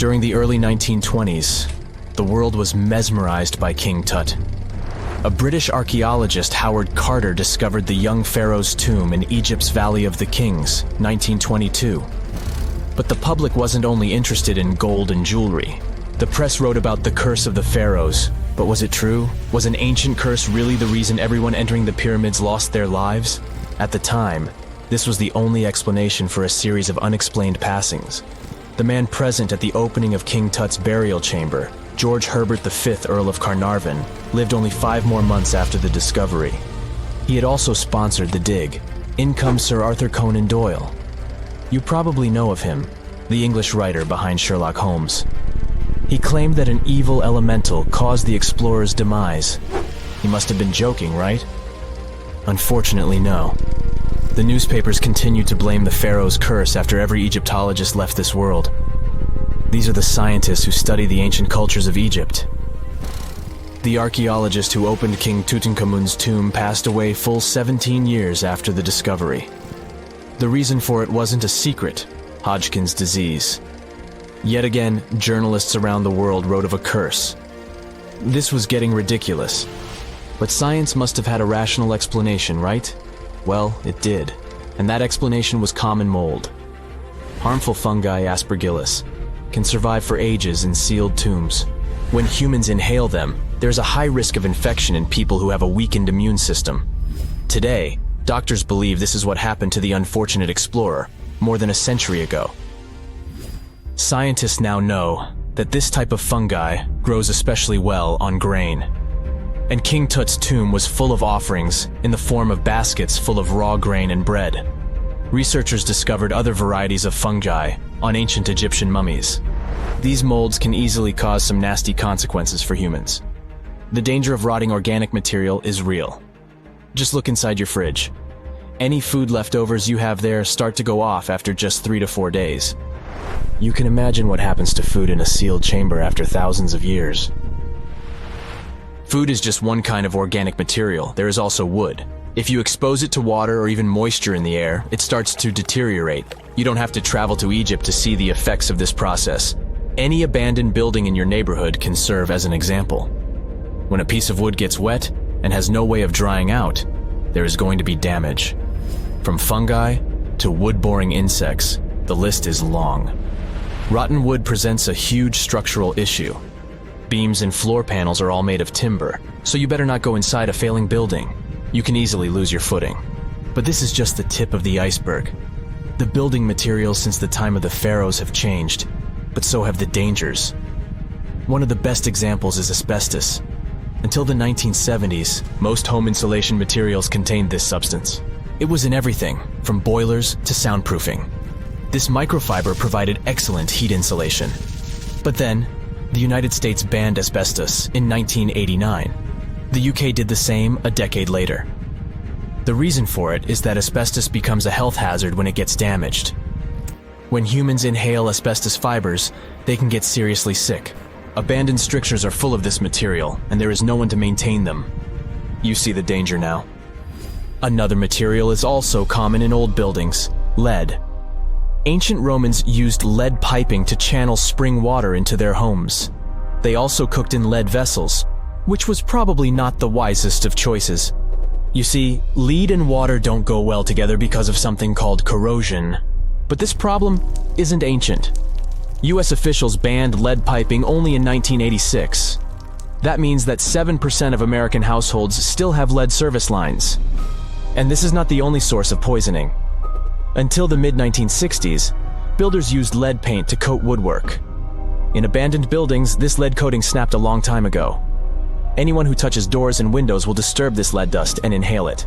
During the early 1920s, the world was mesmerized by King Tut. A British archaeologist, Howard Carter, discovered the young pharaoh's tomb in Egypt's Valley of the Kings, 1922. But the public wasn't only interested in gold and jewelry. The press wrote about the curse of the pharaohs, but was it true? Was an ancient curse really the reason everyone entering the pyramids lost their lives? At the time, this was the only explanation for a series of unexplained passings. The man present at the opening of King Tut's burial chamber, George Herbert V, Earl of Carnarvon, lived only 5 more months after the discovery. He had also sponsored the dig. In comes Sir Arthur Conan Doyle. You probably know of him, the English writer behind Sherlock Holmes. He claimed that an evil elemental caused the explorer's demise. He must have been joking, right? Unfortunately, no. The newspapers continued to blame the pharaoh's curse after every Egyptologist left this world. These are the scientists who study the ancient cultures of Egypt. The archaeologist who opened King Tutankhamun's tomb passed away full 17 years after the discovery. The reason for it wasn't a secret: Hodgkin's disease. Yet again, journalists around the world wrote of a curse. This was getting ridiculous. But science must have had a rational explanation, right? Well, it did. And that explanation was common mold. Harmful fungi, Aspergillus, can survive for ages in sealed tombs. When humans inhale them, there's a high risk of infection in people who have a weakened immune system. Today, doctors believe this is what happened to the unfortunate explorer more than a century ago. Scientists now know that this type of fungi grows especially well on grain. And King Tut's tomb was full of offerings in the form of baskets full of raw grain and bread. Researchers discovered other varieties of fungi on ancient Egyptian mummies. These molds can easily cause some nasty consequences for humans. The danger of rotting organic material is real. Just look inside your fridge. Any food leftovers you have there start to go off after just 3 to 4 days. You can imagine what happens to food in a sealed chamber after thousands of years. Food is just one kind of organic material. There is also wood. If you expose it to water or even moisture in the air, it starts to deteriorate. You don't have to travel to Egypt to see the effects of this process. Any abandoned building in your neighborhood can serve as an example. When a piece of wood gets wet and has no way of drying out, there is going to be damage. From fungi to wood-boring insects, the list is long. Rotten wood presents a huge structural issue. Beams and floor panels are all made of timber, so you better not go inside a failing building. You can easily lose your footing. But this is just the tip of the iceberg. The building materials since the time of the pharaohs have changed, but so have the dangers. One of the best examples is asbestos. Until the 1970s, most home insulation materials contained this substance. It was in everything, from boilers to soundproofing. This microfiber provided excellent heat insulation. But then, the United States banned asbestos in 1989. The UK did the same a decade later. The reason for it is that asbestos becomes a health hazard when it gets damaged. When humans inhale asbestos fibers, they can get seriously sick. Abandoned strictures are full of this material, and there is no one to maintain them. You see the danger now. Another material is also common in old buildings: lead. Ancient Romans used lead piping to channel spring water into their homes. They also cooked in lead vessels, which was probably not the wisest of choices. You see, lead and water don't go well together because of something called corrosion. But this problem isn't ancient. US officials banned lead piping only in 1986. That means that 7% of American households still have lead service lines. And this is not the only source of poisoning. Until the mid-1960s, builders used lead paint to coat woodwork. In abandoned buildings, this lead coating snapped a long time ago. Anyone who touches doors and windows will disturb this lead dust and inhale it.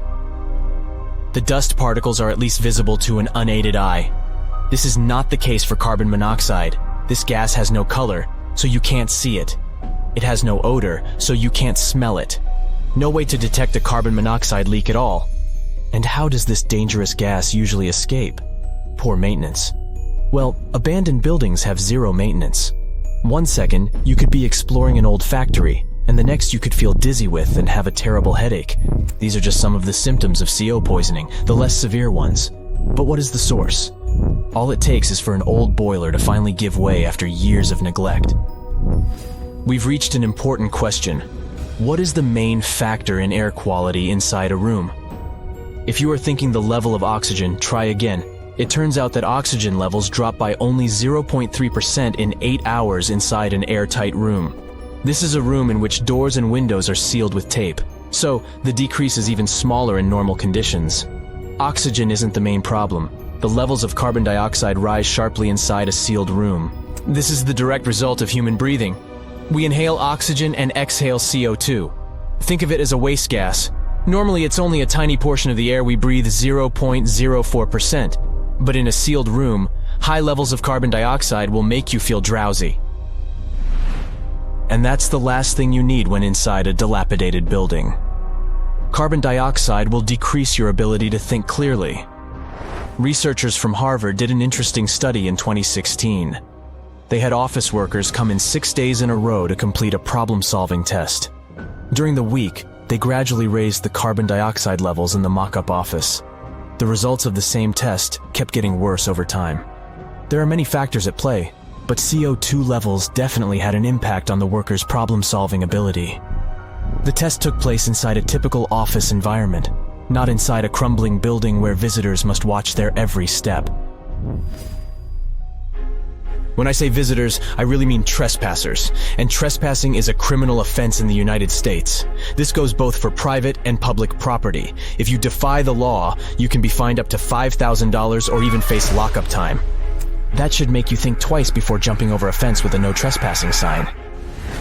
The dust particles are at least visible to an unaided eye. This is not the case for carbon monoxide. This gas has no color, so you can't see it. It has no odor, so you can't smell it. No way to detect a carbon monoxide leak at all. And how does this dangerous gas usually escape? Poor maintenance. Well, abandoned buildings have zero maintenance. 1 second, you could be exploring an old factory, and the next you could feel dizzy with and have a terrible headache. These are just some of the symptoms of CO poisoning, the less severe ones. But what is the source? All it takes is for an old boiler to finally give way after years of neglect. We've reached an important question. What is the main factor in air quality inside a room? If you are thinking the level of oxygen, try again. It turns out that oxygen levels drop by only 0.3% in 8 hours inside an airtight room. This is a room in which doors and windows are sealed with tape, so the decrease is even smaller in normal conditions. Oxygen isn't the main problem. The levels of carbon dioxide rise sharply inside a sealed room. This is the direct result of human breathing. We inhale oxygen and exhale CO2. Think of it as a waste gas. Normally it's only a tiny portion of the air we breathe, 0.04%. But in a sealed room, high levels of carbon dioxide will make you feel drowsy. And that's the last thing you need when inside a dilapidated building. Carbon dioxide will decrease your ability to think clearly. Researchers from Harvard did an interesting study in 2016. They had office workers come in 6 days in a row to complete a problem-solving test. During the week, they gradually raised the carbon dioxide levels in the mock-up office. The results of the same test kept getting worse over time. There are many factors at play, but CO2 levels definitely had an impact on the workers' problem-solving ability. The test took place inside a typical office environment, not inside a crumbling building where visitors must watch their every step. When I say visitors, I really mean trespassers, and trespassing is a criminal offense in the United States. This goes both for private and public property. If you defy the law, you can be fined up to $5,000 or even face lockup time. That should make you think twice before jumping over a fence with a no trespassing sign.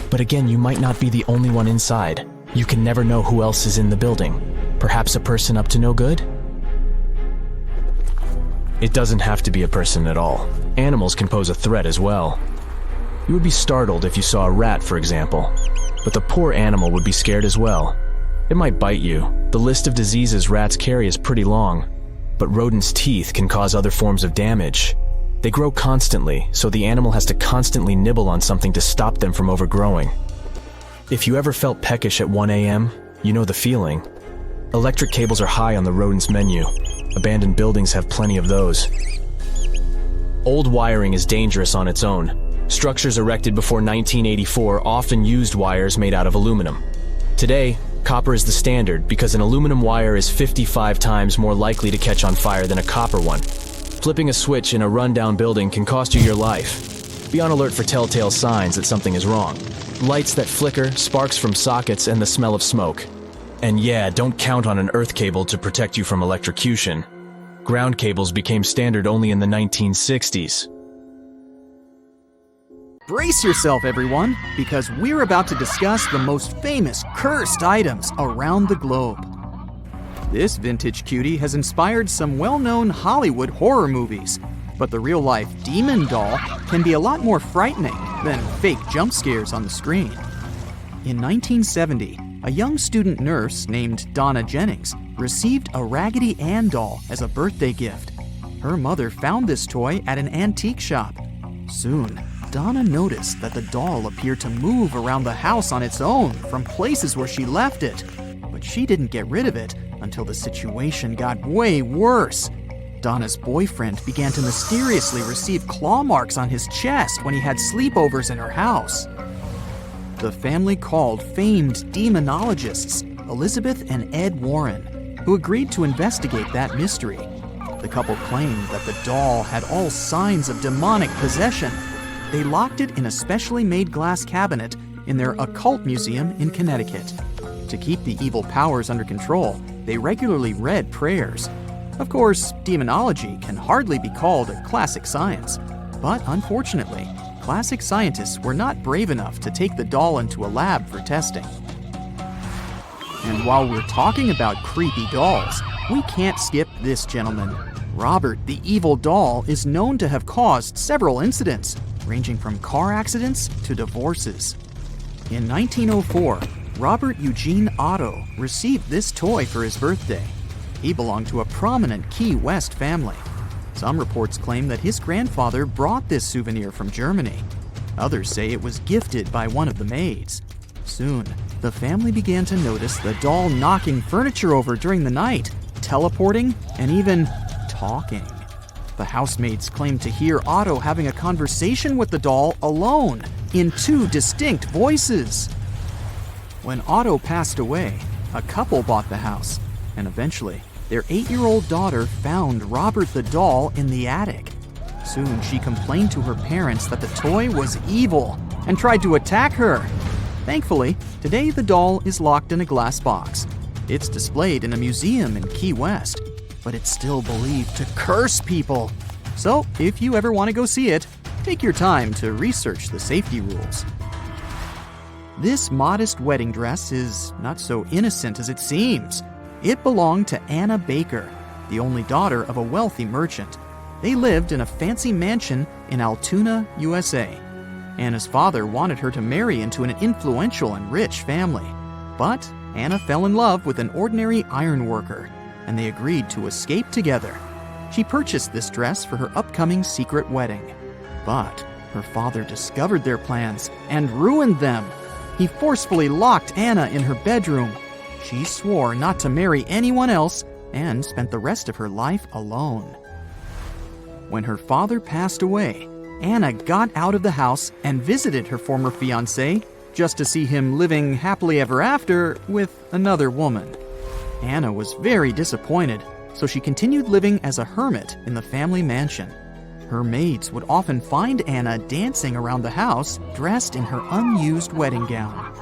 But again, you might not be the only one inside. You can never know who else is in the building. Perhaps a person up to no good? It doesn't have to be a person at all. Animals can pose a threat as well. You would be startled if you saw a rat, for example. But the poor animal would be scared as well. It might bite you. The list of diseases rats carry is pretty long. But rodents' teeth can cause other forms of damage. They grow constantly, so the animal has to constantly nibble on something to stop them from overgrowing. If you ever felt peckish at 1 a.m., you know the feeling. Electric cables are high on the rodents' menu. Abandoned buildings have plenty of those. Old wiring is dangerous on its own. Structures erected before 1984 often used wires made out of aluminum. Today, copper is the standard because an aluminum wire is 55 times more likely to catch on fire than a copper one. Flipping a switch in a rundown building can cost you your life. Be on alert for telltale signs that something is wrong. Lights that flicker, sparks from sockets, and the smell of smoke. And yeah, don't count on an earth cable to protect you from electrocution. Ground cables became standard only in the 1960s. Brace yourself, everyone, because we're about to discuss the most famous cursed items around the globe. This vintage cutie has inspired some well-known Hollywood horror movies, but the real-life demon doll can be a lot more frightening than fake jump scares on the screen. In 1970, a young student nurse named Donna Jennings received a Raggedy Ann doll as a birthday gift. Her mother found this toy at an antique shop. Soon, Donna noticed that the doll appeared to move around the house on its own from places where she left it. But she didn't get rid of it until the situation got way worse. Donna's boyfriend began to mysteriously receive claw marks on his chest when he had sleepovers in her house. The family called famed demonologists Elizabeth and Ed Warren, who agreed to investigate that mystery. The couple claimed that the doll had all signs of demonic possession. They locked it in a specially made glass cabinet in their occult museum in Connecticut. To keep the evil powers under control, they regularly read prayers. Of course, demonology can hardly be called a classic science, but unfortunately, classic scientists were not brave enough to take the doll into a lab for testing. And while we're talking about creepy dolls, we can't skip this gentleman. Robert the Evil Doll is known to have caused several incidents, ranging from car accidents to divorces. In 1904, Robert Eugene Otto received this toy for his birthday. He belonged to a prominent Key West family. Some reports claim that his grandfather brought this souvenir from Germany. Others say it was gifted by one of the maids. Soon, the family began to notice the doll knocking furniture over during the night, teleporting, and even talking. The housemates claimed to hear Otto having a conversation with the doll alone, in two distinct voices. When Otto passed away, a couple bought the house, and eventually, their 8-year-old daughter found Robert the doll in the attic. Soon, she complained to her parents that the toy was evil and tried to attack her. Thankfully, today the doll is locked in a glass box. It's displayed in a museum in Key West, but it's still believed to curse people. So, if you ever want to go see it, take your time to research the safety rules. This modest wedding dress is not so innocent as it seems. It belonged to Anna Baker, the only daughter of a wealthy merchant. They lived in a fancy mansion in Altoona, USA. Anna's father wanted her to marry into an influential and rich family. But Anna fell in love with an ordinary ironworker, and they agreed to escape together. She purchased this dress for her upcoming secret wedding. But her father discovered their plans and ruined them. He forcefully locked Anna in her bedroom. She swore not to marry anyone else and spent the rest of her life alone. When her father passed away, Anna got out of the house and visited her former fiancé just to see him living happily ever after with another woman. Anna was very disappointed, so she continued living as a hermit in the family mansion. Her maids would often find Anna dancing around the house dressed in her unused wedding gown.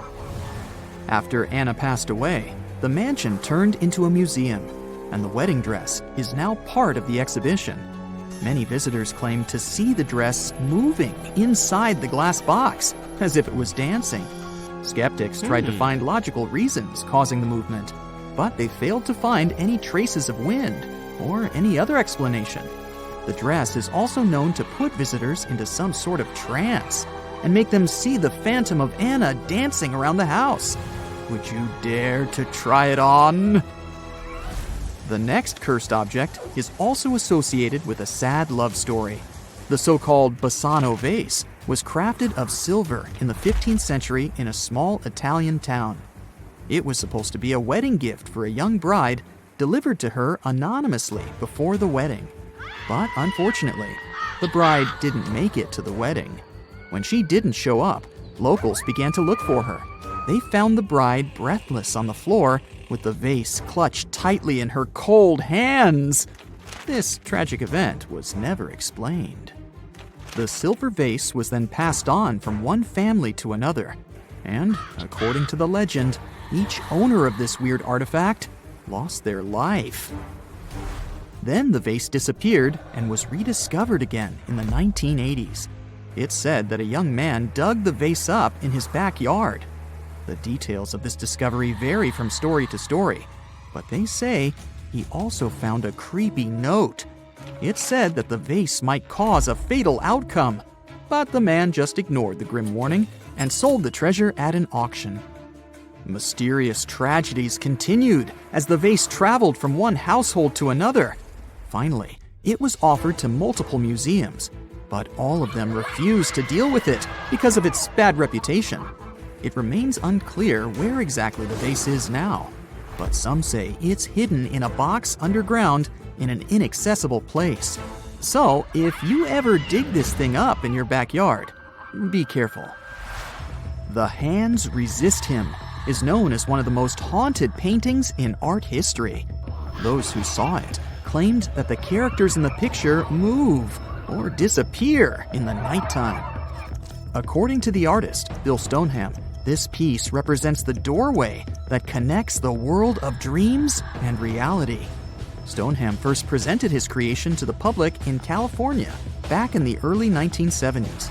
After Anna passed away, the mansion turned into a museum, and the wedding dress is now part of the exhibition. Many visitors claim to see the dress moving inside the glass box, as if it was dancing. Skeptics tried to find logical reasons causing the movement, but they failed to find any traces of wind or any other explanation. The dress is also known to put visitors into some sort of trance and make them see the phantom of Anna dancing around the house. Would you dare to try it on? The next cursed object is also associated with a sad love story. The so-called Bassano vase was crafted of silver in the 15th century in a small Italian town. It was supposed to be a wedding gift for a young bride delivered to her anonymously before the wedding. But unfortunately, the bride didn't make it to the wedding. When she didn't show up, locals began to look for her. They found the bride breathless on the floor with the vase clutched tightly in her cold hands. This tragic event was never explained. The silver vase was then passed on from one family to another, and according to the legend, each owner of this weird artifact lost their life. Then the vase disappeared and was rediscovered again in the 1980s. It's said that a young man dug the vase up in his backyard. The details of this discovery vary from story to story, but they say he also found a creepy note. It said that the vase might cause a fatal outcome, but the man just ignored the grim warning and sold the treasure at an auction. Mysterious tragedies continued as the vase traveled from one household to another. Finally, it was offered to multiple museums, but all of them refused to deal with it because of its bad reputation. It remains unclear where exactly the vase is now, but some say it's hidden in a box underground in an inaccessible place. So, if you ever dig this thing up in your backyard, be careful. The Hands Resist Him is known as one of the most haunted paintings in art history. Those who saw it claimed that the characters in the picture move or disappear in the nighttime. According to the artist, Bill Stoneham, this piece represents the doorway that connects the world of dreams and reality. Stoneham first presented his creation to the public in California back in the early 1970s.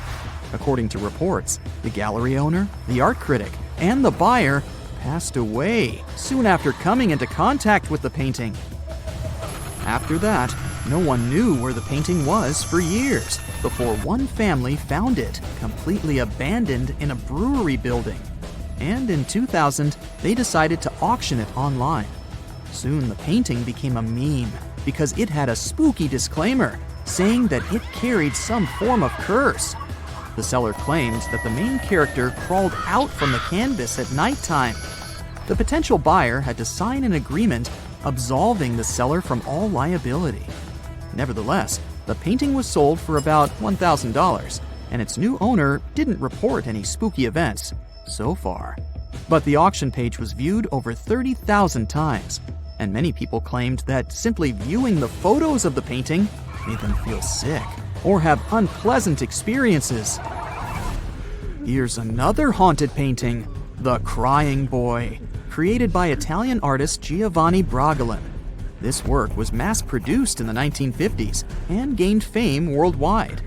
According to reports, the gallery owner, the art critic, and the buyer passed away soon after coming into contact with the painting. After that, no one knew where the painting was for years before one family found it completely abandoned in a brewery building. And in 2000, they decided to auction it online. Soon the painting became a meme because it had a spooky disclaimer saying that it carried some form of curse. The seller claimed that the main character crawled out from the canvas at nighttime. The potential buyer had to sign an agreement absolving the seller from all liability. Nevertheless, The painting was sold for about $1,000, and its new owner didn't report any spooky events so far. But the auction page was viewed over 30,000 times, and many people claimed that simply viewing the photos of the painting made them feel sick or have unpleasant experiences. Here's another haunted painting, The Crying Boy, created by Italian artist Giovanni Bragolin. This work was mass-produced in the 1950s and gained fame worldwide.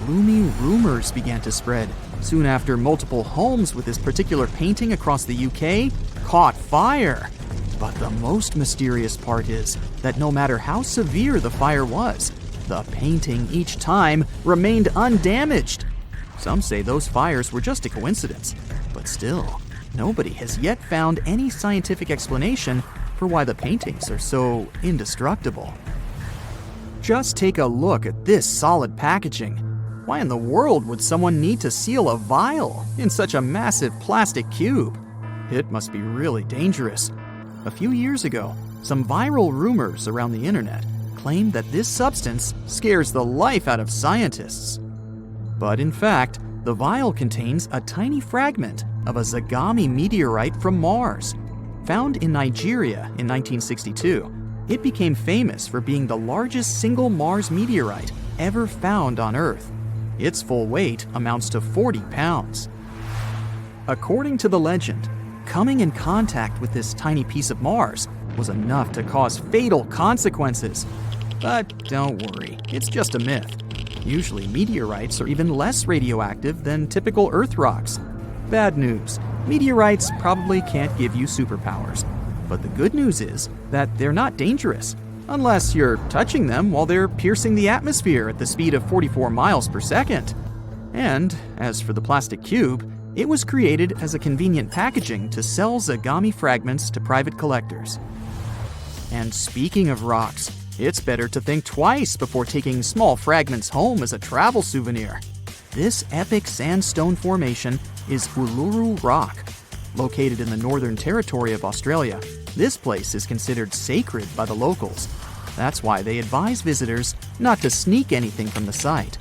Gloomy rumors began to spread soon after multiple homes with this particular painting across the UK caught fire. But the most mysterious part is that no matter how severe the fire was, the painting each time remained undamaged. Some say those fires were just a coincidence, but still, nobody has yet found any scientific explanation for why the paintings are so indestructible. Just take a look at this solid packaging. Why in the world would someone need to seal a vial in such a massive plastic cube? It must be really dangerous. A few years ago, some viral rumors around the internet claimed that this substance scares the life out of scientists. But in fact, the vial contains a tiny fragment of a Zagami meteorite from Mars. Found in Nigeria in 1962, it became famous for being the largest single Mars meteorite ever found on Earth. Its full weight amounts to 40 pounds. According to the legend, coming in contact with this tiny piece of Mars was enough to cause fatal consequences. But don't worry, it's just a myth. Usually meteorites are even less radioactive than typical Earth rocks. Bad news, meteorites probably can't give you superpowers. But the good news is that they're not dangerous, unless you're touching them while they're piercing the atmosphere at the speed of 44 miles per second. And as for the plastic cube, it was created as a convenient packaging to sell Zagami fragments to private collectors. And speaking of rocks, it's better to think twice before taking small fragments home as a travel souvenir. This epic sandstone formation is Uluru Rock. Located in the Northern Territory of Australia, this place is considered sacred by the locals. That's why they advise visitors not to sneak anything from the site.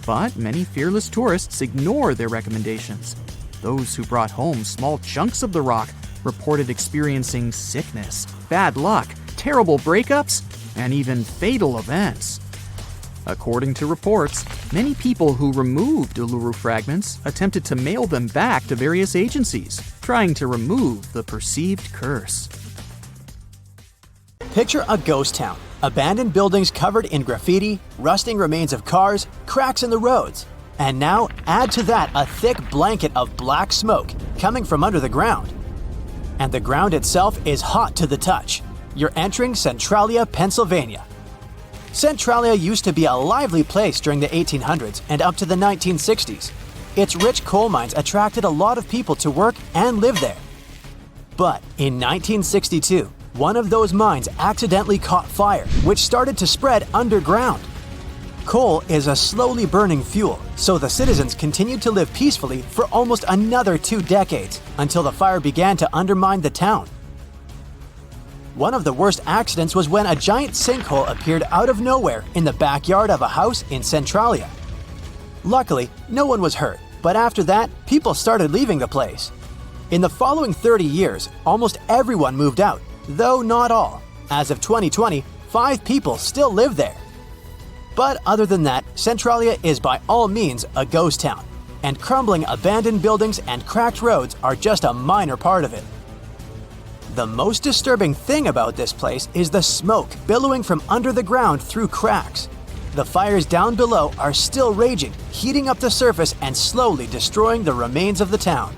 But many fearless tourists ignore their recommendations. Those who brought home small chunks of the rock reported experiencing sickness, bad luck, terrible breakups, and even fatal events. According to reports, many people who removed Uluru fragments attempted to mail them back to various agencies, trying to remove the perceived curse. Picture a ghost town. Abandoned buildings covered in graffiti, rusting remains of cars, cracks in the roads. And now, add to that a thick blanket of black smoke coming from under the ground. And the ground itself is hot to the touch. You're entering Centralia, Pennsylvania. Centralia used to be a lively place during the 1800s and up to the 1960s. Its rich coal mines attracted a lot of people to work and live there. But in 1962, one of those mines accidentally caught fire, which started to spread underground. Coal is a slowly burning fuel, so the citizens continued to live peacefully for almost another 2 decades until the fire began to undermine the town. One of the worst accidents was when a giant sinkhole appeared out of nowhere in the backyard of a house in Centralia. Luckily, no one was hurt, but after that, people started leaving the place. In the following 30 years, almost everyone moved out, though not all. As of 2020, 5 people still live there. But other than that, Centralia is by all means a ghost town, and crumbling abandoned buildings and cracked roads are just a minor part of it. The most disturbing thing about this place is the smoke billowing from under the ground through cracks. The fires down below are still raging, heating up the surface and slowly destroying the remains of the town.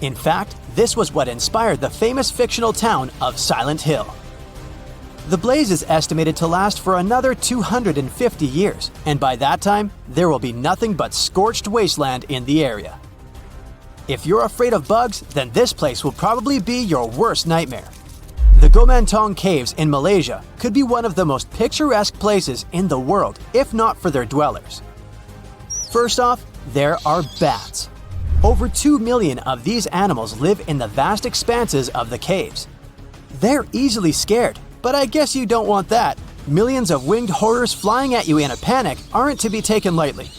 In fact, this was what inspired the famous fictional town of Silent Hill. The blaze is estimated to last for another 250 years, and by that time, there will be nothing but scorched wasteland in the area. If you're afraid of bugs, then this place will probably be your worst nightmare. The Gomantong Caves in Malaysia could be one of the most picturesque places in the world, if not for their dwellers. First off, there are bats. Over 2 million of these animals live in the vast expanses of the caves. They're easily scared, but I guess you don't want that. millions of winged horrors flying at you in a panic aren't to be taken lightly.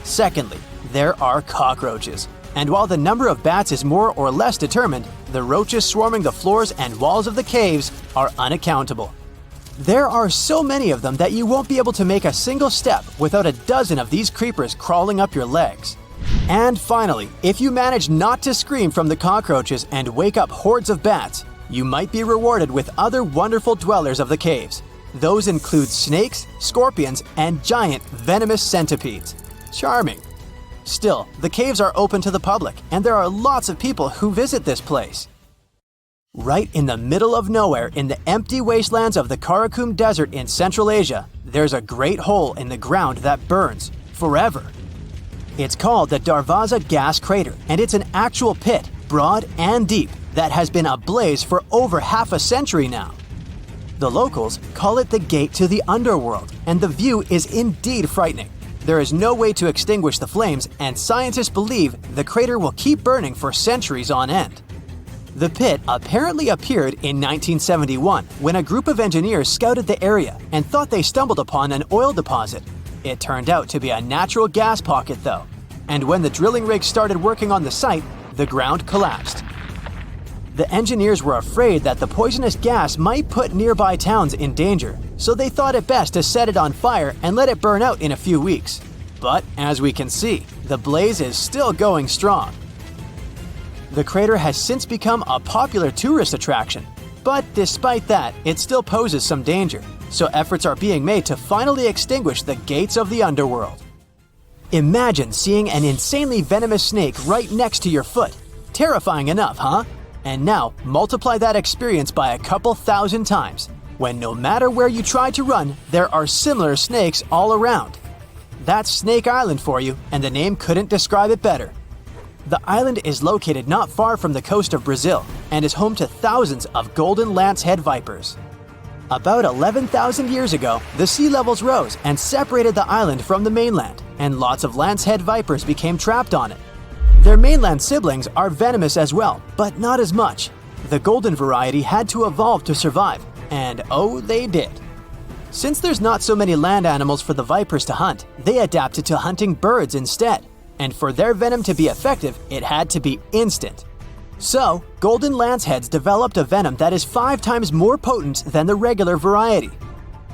Secondly, there are cockroaches. And while the number of bats is more or less determined, the roaches swarming the floors and walls of the caves are unaccountable. There are so many of them that you won't be able to make a single step without a dozen of these creepers crawling up your legs. And finally, if you manage not to scream from the cockroaches and wake up hordes of bats, you might be rewarded with other wonderful dwellers of the caves. Those include snakes, scorpions, and giant venomous centipedes. Charming. Still, the caves are open to the public, and there are lots of people who visit this place. Right in the middle of nowhere in the empty wastelands of the Karakum Desert in Central Asia, there's a great hole in the ground that burns forever. It's called the Darvaza Gas Crater, and it's an actual pit, broad and deep, that has been ablaze for over half a century now. The locals call it the gate to the underworld, and the view is indeed frightening. There is no way to extinguish the flames, and scientists believe the crater will keep burning for centuries on end. The pit apparently appeared in 1971 when a group of engineers scouted the area and thought they stumbled upon an oil deposit. It turned out to be a natural gas pocket though, and when the drilling rig started working on the site, the ground collapsed. The engineers were afraid that the poisonous gas might put nearby towns in danger, so they thought it best to set it on fire and let it burn out in a few weeks. But as we can see, the blaze is still going strong. The crater has since become a popular tourist attraction, but despite that, it still poses some danger, so efforts are being made to finally extinguish the gates of the underworld. Imagine seeing an insanely venomous snake right next to your foot. Terrifying enough, huh? And now, multiply that experience by a couple thousand times, when no matter where you try to run, there are similar snakes all around. That's Snake Island for you, and the name couldn't describe it better. The island is located not far from the coast of Brazil, and is home to thousands of golden lancehead vipers. About 11,000 years ago, the sea levels rose and separated the island from the mainland, and lots of lancehead vipers became trapped on it. Their mainland siblings are venomous as well, but not as much. The golden variety had to evolve to survive, and oh, they did. Since there's not so many land animals for the vipers to hunt, they adapted to hunting birds instead, and for their venom to be effective, it had to be instant. So, golden lanceheads developed a venom that is 5 times more potent than the regular variety.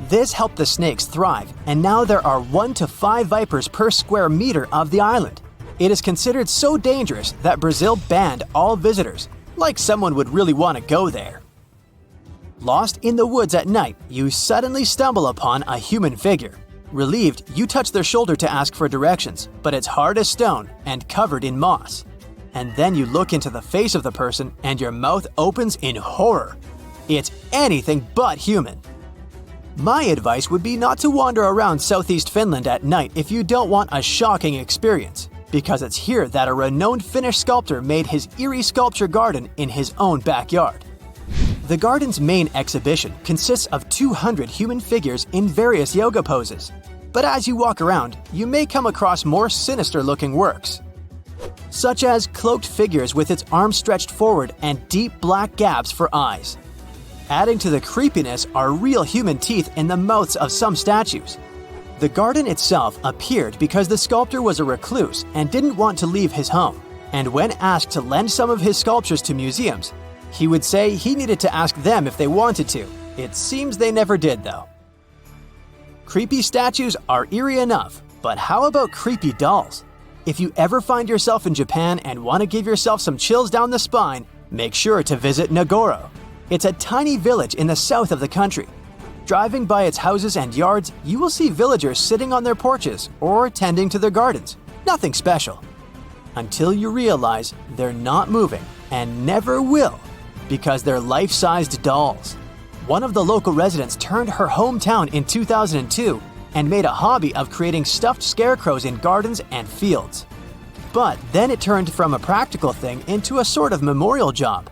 This helped the snakes thrive, and now there are 1 to 5 vipers per square meter of the island. It is considered so dangerous that Brazil banned all visitors, like someone would really want to go there. Lost in the woods at night, you suddenly stumble upon a human figure. Relieved, you touch their shoulder to ask for directions, but it's hard as stone and covered in moss. And then you look into the face of the person and your mouth opens in horror. It's anything but human. My advice would be not to wander around southeast Finland at night if you don't want a shocking experience, because it's here that a renowned Finnish sculptor made his eerie sculpture garden in his own backyard. The garden's main exhibition consists of 200 human figures in various yoga poses, but as you walk around, you may come across more sinister-looking works, such as cloaked figures with its arms stretched forward and deep black gaps for eyes. Adding to the creepiness are real human teeth in the mouths of some statues. The garden itself appeared because the sculptor was a recluse and didn't want to leave his home, and when asked to lend some of his sculptures to museums, he would say he needed to ask them if they wanted to. It seems they never did, though. Creepy statues are eerie enough, but how about creepy dolls? If you ever find yourself in Japan and want to give yourself some chills down the spine, make sure to visit Nagoro. It's a tiny village in the south of the country. Driving by its houses and yards, you will see villagers sitting on their porches or tending to their gardens. Nothing special. Until you realize they're not moving and never will, because they're life-sized dolls. One of the local residents turned her hometown in 2002 and made a hobby of creating stuffed scarecrows in gardens and fields. But then it turned from a practical thing into a sort of memorial job.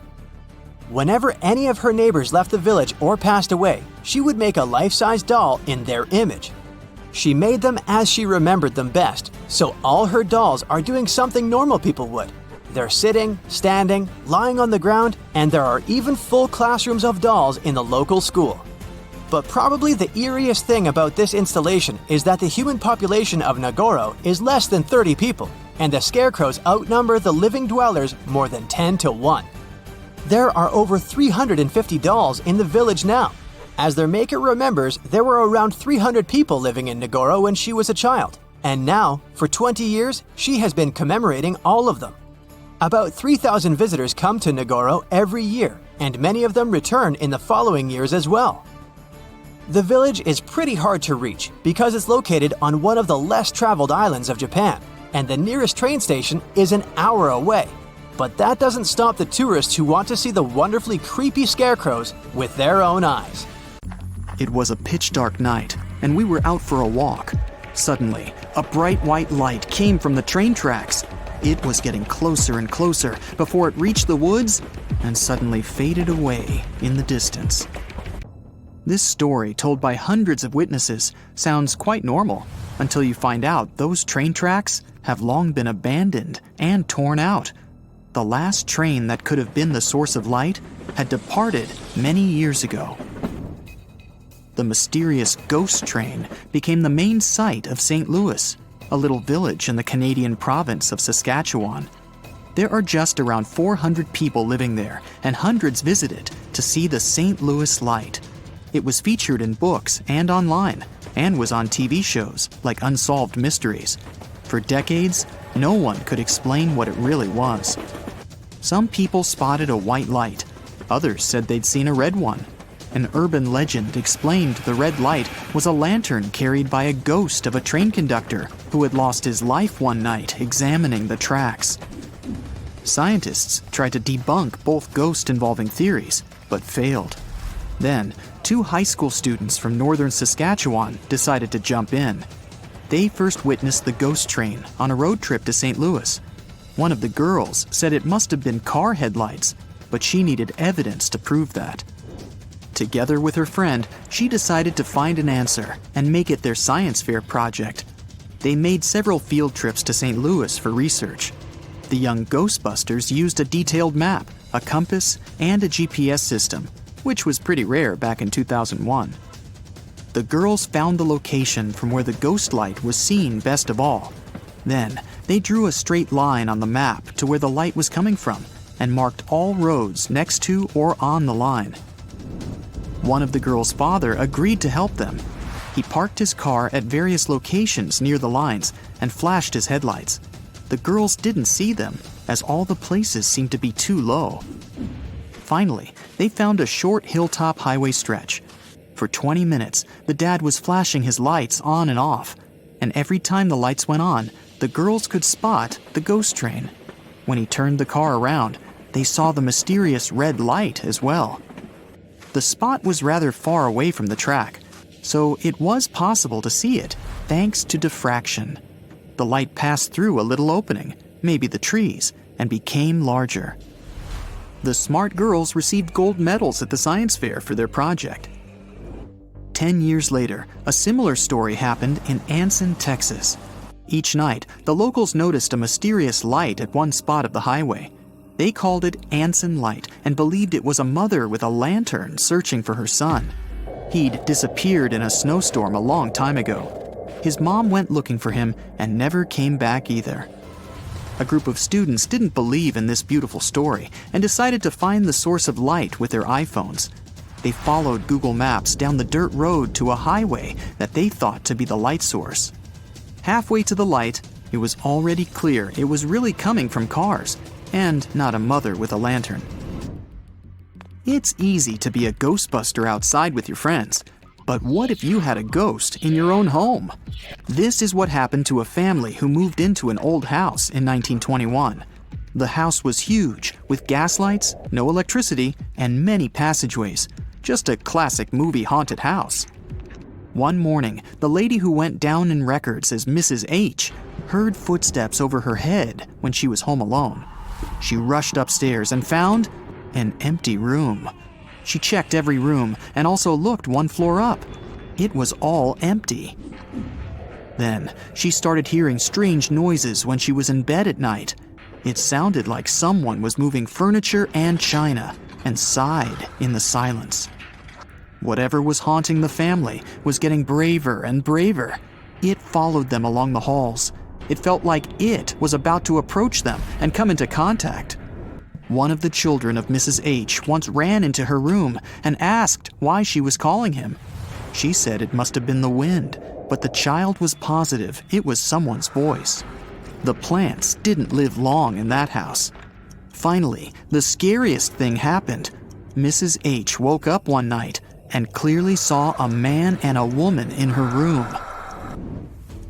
Whenever any of her neighbors left the village or passed away, she would make a life-size doll in their image. She made them as she remembered them best, so all her dolls are doing something normal people would. They're sitting, standing, lying on the ground, and there are even full classrooms of dolls in the local school. But probably the eeriest thing about this installation is that the human population of Nagoro is less than 30 people, and the scarecrows outnumber the living dwellers more than 10 to 1. There are over 350 dolls in the village now. As their maker remembers, there were around 300 people living in Nagoro when she was a child, and now, for 20 years, she has been commemorating all of them. About 3,000 visitors come to Nagoro every year, and many of them return in the following years as well. The village is pretty hard to reach because it's located on one of the less traveled islands of Japan, and the nearest train station is an hour away. But that doesn't stop the tourists who want to see the wonderfully creepy scarecrows with their own eyes. It was a pitch-dark night, and we were out for a walk. Suddenly, a bright white light came from the train tracks. It was getting closer and closer before it reached the woods and suddenly faded away in the distance. This story, told by hundreds of witnesses, sounds quite normal until you find out those train tracks have long been abandoned and torn out. The last train that could have been the source of light had departed many years ago. The mysterious ghost train became the main site of St. Louis, a little village in the Canadian province of Saskatchewan. There are just around 400 people living there, and hundreds visit it to see the St. Louis light. It was featured in books and online, and was on TV shows like Unsolved Mysteries. For decades, no one could explain what it really was. Some people spotted a white light. Others said they'd seen a red one. An urban legend explained the red light was a lantern carried by a ghost of a train conductor who had lost his life one night examining the tracks. Scientists tried to debunk both ghost-involving theories, but failed. Then, 2 high school students from northern Saskatchewan decided to jump in. They first witnessed the ghost train on a road trip to St. Louis. One of the girls said it must have been car headlights, but she needed evidence to prove that. Together with her friend, she decided to find an answer and make it their science fair project. They made several field trips to St. Louis for research. The young Ghostbusters used a detailed map, a compass, and a GPS system, which was pretty rare back in 2001. The girls found the location from where the ghost light was seen best of all. Then, they drew a straight line on the map to where the light was coming from and marked all roads next to or on the line. One of the girls' father agreed to help them. He parked his car at various locations near the lines and flashed his headlights. The girls didn't see them, as all the places seemed to be too low. Finally, they found a short hilltop highway stretch. For 20 minutes, the dad was flashing his lights on and off, and every time the lights went on, the girls could spot the ghost train. When he turned the car around, they saw the mysterious red light as well. The spot was rather far away from the track, so it was possible to see it thanks to diffraction. The light passed through a little opening, maybe the trees, and became larger. The smart girls received gold medals at the science fair for their project. 10 years later, a similar story happened in Anson, Texas. Each night, the locals noticed a mysterious light at one spot of the highway. They called it Anson Light and believed it was a mother with a lantern searching for her son. He'd disappeared in a snowstorm a long time ago. His mom went looking for him and never came back either. A group of students didn't believe in this beautiful story and decided to find the source of light with their iPhones. They followed Google Maps down the dirt road to a highway that they thought to be the light source. Halfway to the light, it was already clear it was really coming from cars, and not a mother with a lantern. It's easy to be a Ghostbuster outside with your friends, but what if you had a ghost in your own home? This is what happened to a family who moved into an old house in 1921. The house was huge, with gas lights, no electricity, and many passageways. Just a classic movie haunted house. One morning, the lady who went down in records as Mrs. H heard footsteps over her head when she was home alone. She rushed upstairs and found an empty room. She checked every room and also looked one floor up. It was all empty. Then, she started hearing strange noises when she was in bed at night. It sounded like someone was moving furniture and china and sighed in the silence. Whatever was haunting the family was getting braver and braver. It followed them along the halls. It felt like it was about to approach them and come into contact. One of the children of Mrs. H once ran into her room and asked why she was calling him. She said it must have been the wind, but the child was positive it was someone's voice. The plants didn't live long in that house. Finally, the scariest thing happened. Mrs. H woke up one night and clearly saw a man and a woman in her room.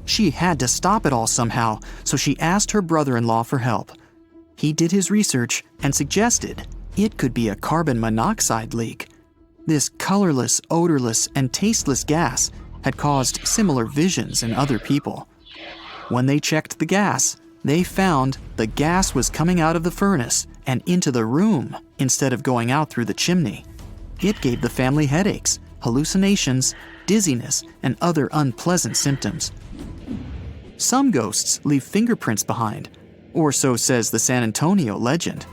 She had to stop it all somehow, so she asked her brother-in-law for help. He did his research and suggested it could be a carbon monoxide leak. This colorless, odorless, and tasteless gas had caused similar visions in other people. When they checked the gas, they found the gas was coming out of the furnace and into the room instead of going out through the chimney. It gave the family headaches, hallucinations, dizziness, and other unpleasant symptoms. Some ghosts leave fingerprints behind, or so says the San Antonio legend.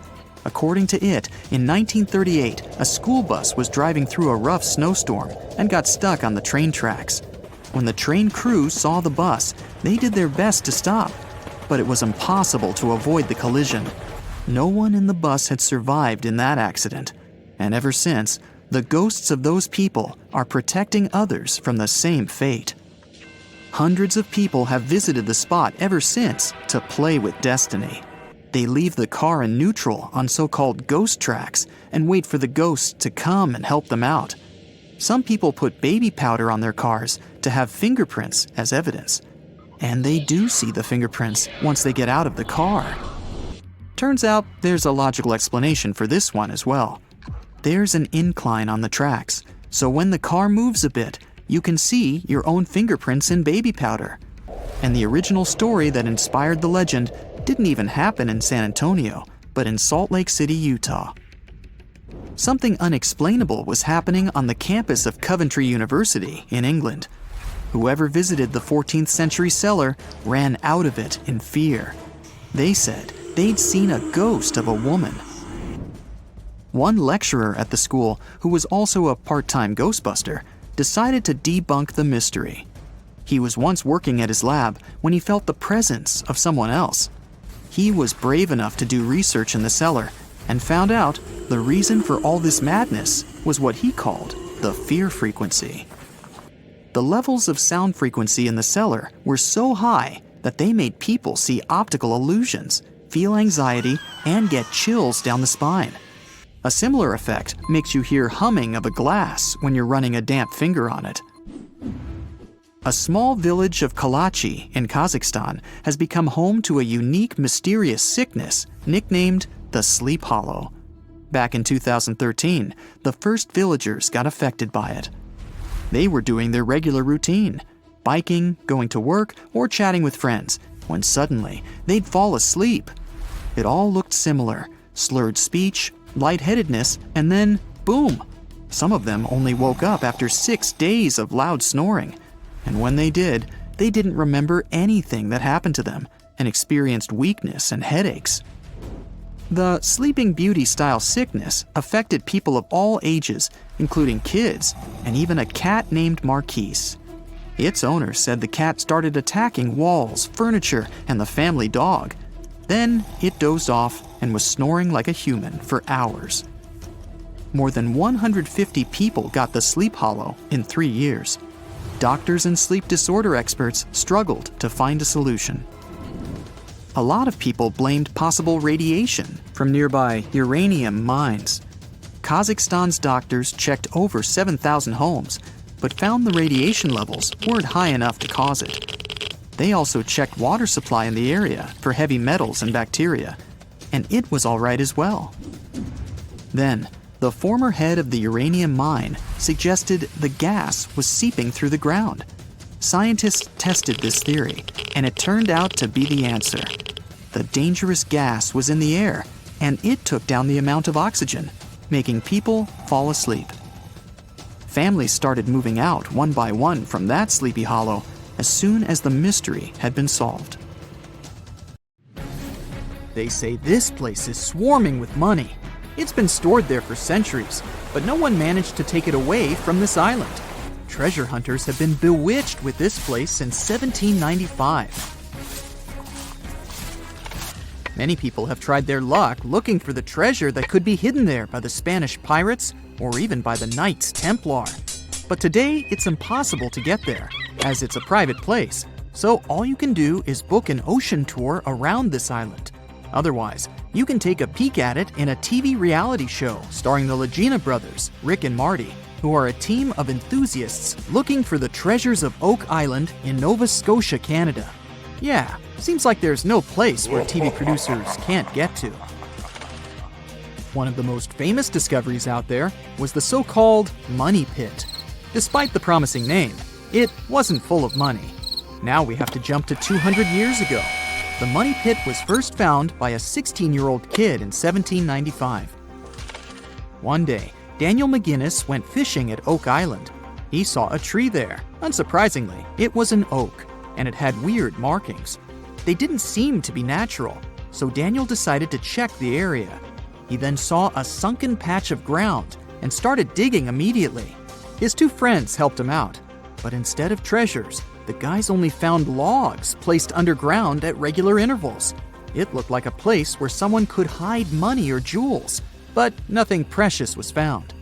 According to it, in 1938, a school bus was driving through a rough snowstorm and got stuck on the train tracks. When the train crew saw the bus, they did their best to stop, but it was impossible to avoid the collision. No one in the bus had survived in that accident, and ever since, the ghosts of those people are protecting others from the same fate. Hundreds of people have visited the spot ever since to play with destiny. They leave the car in neutral on so-called ghost tracks and wait for the ghosts to come and help them out. Some people put baby powder on their cars to have fingerprints as evidence. And they do see the fingerprints once they get out of the car. Turns out there's a logical explanation for this one as well. There's an incline on the tracks, so when the car moves a bit, you can see your own fingerprints in baby powder. And the original story that inspired the legend didn't even happen in San Antonio, but in Salt Lake City, Utah. Something unexplainable was happening on the campus of Coventry University in England. Whoever visited the 14th century cellar ran out of it in fear. They said they'd seen a ghost of a woman. One lecturer at the school, who was also a part-time ghostbuster, decided to debunk the mystery. He was once working at his lab when he felt the presence of someone else. He was brave enough to do research in the cellar and found out the reason for all this madness was what he called the fear frequency. The levels of sound frequency in the cellar were so high that they made people see optical illusions, feel anxiety, and get chills down the spine. A similar effect makes you hear humming of a glass when you're running a damp finger on it. A small village of Kalachi in Kazakhstan has become home to a unique, mysterious sickness nicknamed the Sleep Hollow. Back in 2013, the first villagers got affected by it. They were doing their regular routine, biking, going to work, or chatting with friends, when suddenly they'd fall asleep. It all looked similar: slurred speech, lightheadedness, and then boom! Some of them only woke up after 6 days of loud snoring. And when they did, they didn't remember anything that happened to them and experienced weakness and headaches. The Sleeping Beauty-style sickness affected people of all ages, including kids, and even a cat named Marquise. Its owner said the cat started attacking walls, furniture, and the family dog. Then it dozed off and was snoring like a human for hours. More than 150 people got the Sleep Hollow in 3 years. Doctors and sleep disorder experts struggled to find a solution. A lot of people blamed possible radiation from nearby uranium mines. Kazakhstan's doctors checked over 7,000 homes, but found the radiation levels weren't high enough to cause it. They also checked water supply in the area for heavy metals and bacteria, and it was all right as well. Then, the former head of the uranium mine suggested the gas was seeping through the ground. Scientists tested this theory, and it turned out to be the answer. The dangerous gas was in the air, and it took down the amount of oxygen, making people fall asleep. Families started moving out one by one from that Sleepy Hollow as soon as the mystery had been solved. They say this place is swarming with money. It's been stored there for centuries, but no one managed to take it away from this island. Treasure hunters have been bewitched with this place since 1795. Many people have tried their luck looking for the treasure that could be hidden there by the Spanish pirates or even by the Knights Templar. But today, it's impossible to get there, as it's a private place, so all you can do is book an ocean tour around this island. Otherwise, you can take a peek at it in a TV reality show starring the Legina brothers, Rick and Marty, who are a team of enthusiasts looking for the treasures of Oak Island in Nova Scotia, Canada. Yeah, seems like there's no place where TV producers can't get to. One of the most famous discoveries out there was the so-called Money Pit. Despite the promising name, it wasn't full of money. Now we have to jump to 200 years ago. The Money Pit was first found by a 16-year-old kid in 1795. One day, Daniel McGinnis went fishing at Oak Island. He saw a tree there. Unsurprisingly, it was an oak, and it had weird markings. They didn't seem to be natural, so Daniel decided to check the area. He then saw a sunken patch of ground and started digging immediately. His two friends helped him out, but instead of treasures, the guys only found logs placed underground at regular intervals. It looked like a place where someone could hide money or jewels, but nothing precious was found.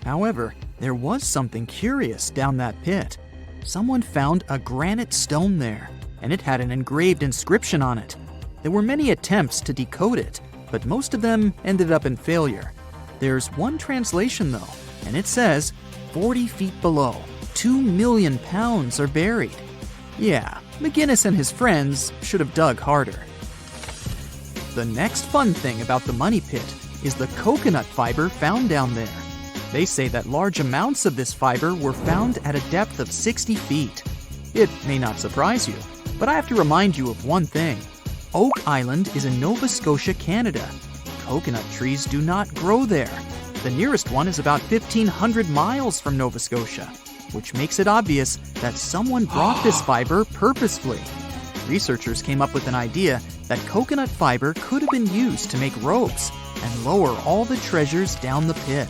However, there was something curious down that pit. Someone found a granite stone there, and it had an engraved inscription on it. There were many attempts to decode it, but most of them ended up in failure. There's one translation though, and it says, 40 feet below, 2 million pounds are buried. Yeah, McGinnis and his friends should have dug harder. The next fun thing about the Money Pit is the coconut fiber found down there. They say that large amounts of this fiber were found at a depth of 60 feet. It may not surprise you, but I have to remind you of one thing. Oak Island is in Nova Scotia, Canada. Coconut trees do not grow there. The nearest one is about 1,500 miles from Nova Scotia, which makes it obvious that someone brought this fiber purposefully. Researchers came up with an idea that coconut fiber could have been used to make ropes and lower all the treasures down the pit.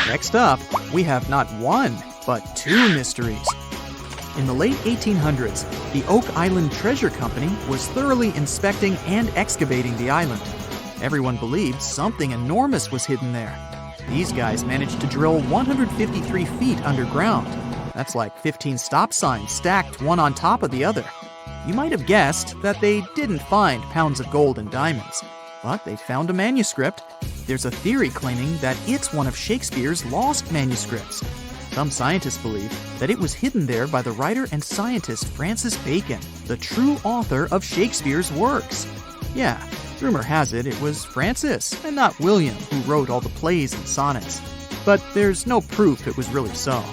Next up, we have not one, but two mysteries. In the late 1800s, the Oak Island Treasure Company was thoroughly inspecting and excavating the island. Everyone believed something enormous was hidden there. These guys managed to drill 153 feet underground. That's like 15 stop signs stacked one on top of the other. You might have guessed that they didn't find pounds of gold and diamonds, but they found a manuscript. There's a theory claiming that it's one of Shakespeare's lost manuscripts. Some scientists believe that it was hidden there by the writer and scientist Francis Bacon, the true author of Shakespeare's works. Yeah, rumor has it was Francis and not William who wrote all the plays and sonnets. But there's no proof it was really so.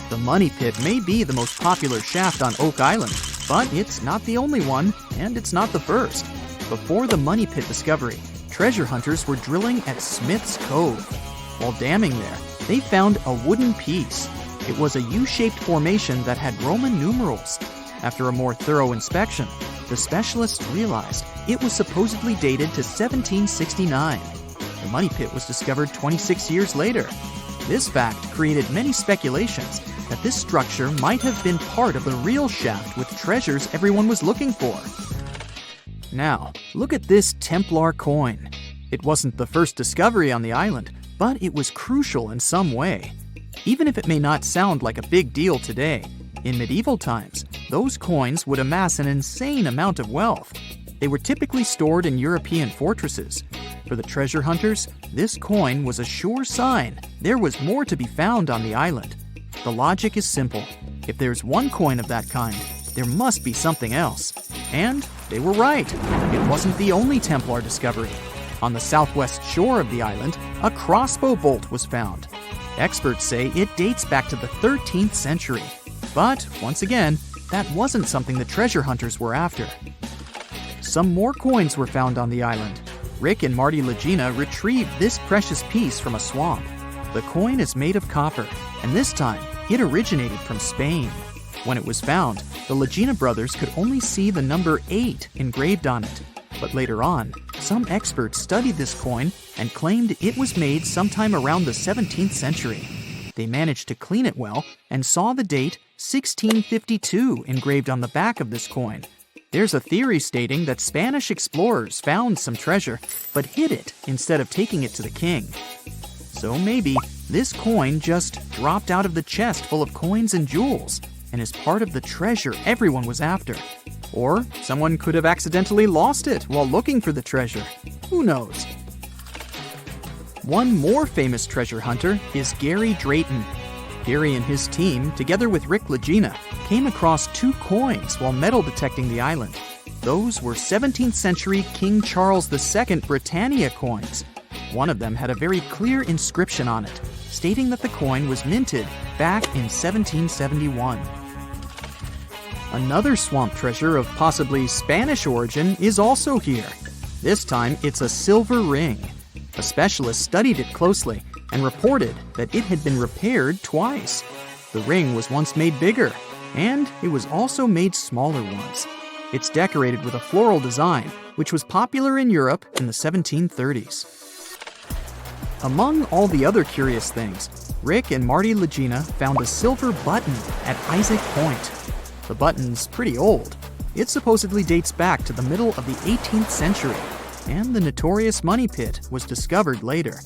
The Money Pit may be the most popular shaft on Oak Island, but it's not the only one, and it's not the first. Before the Money Pit discovery, treasure hunters were drilling at Smith's Cove. While damming there, they found a wooden piece. It was a U-shaped formation that had Roman numerals. After a more thorough inspection, the specialists realized it was supposedly dated to 1769. The Money Pit was discovered 26 years later. This fact created many speculations that this structure might have been part of the real shaft with treasures everyone was looking for. Now, look at this Templar coin. It wasn't the first discovery on the island, but it was crucial in some way. Even if it may not sound like a big deal today, in medieval times, those coins would amass an insane amount of wealth. They were typically stored in European fortresses. For the treasure hunters, this coin was a sure sign there was more to be found on the island. The logic is simple. If there's one coin of that kind, there must be something else. And they were right. It wasn't the only Templar discovery. On the southwest shore of the island, a crossbow bolt was found. Experts say it dates back to the 13th century. But, once again, that wasn't something the treasure hunters were after. Some more coins were found on the island. Rick and Marty Legina retrieved this precious piece from a swamp. The coin is made of copper, and this time, it originated from Spain. When it was found, the Legina brothers could only see the number 8 engraved on it. But later on, some some experts studied this coin and claimed it was made sometime around the 17th century. They managed to clean it well and saw the date 1652 engraved on the back of this coin. There's a theory stating that Spanish explorers found some treasure, but hid it instead of taking it to the king. So maybe this coin just dropped out of the chest full of coins and jewels and is part of the treasure everyone was after. Or someone could have accidentally lost it while looking for the treasure. Who knows? One more famous treasure hunter is Gary Drayton. Gary and his team, together with Rick Legina, came across 2 coins while metal detecting the island. Those were 17th century King Charles II Britannia coins. One of them had a very clear inscription on it, stating that the coin was minted back in 1771. Another swamp treasure of possibly Spanish origin is also here. This time, it's a silver ring. A specialist studied it closely and reported that it had been repaired twice. The ring was once made bigger, and it was also made smaller once. It's decorated with a floral design, which was popular in Europe in the 1730s. Among all the other curious things, Rick and Marty Legina found a silver button at Isaac Point. The button's pretty old. It supposedly dates back to the middle of the 18th century, and the notorious money pit was discovered later.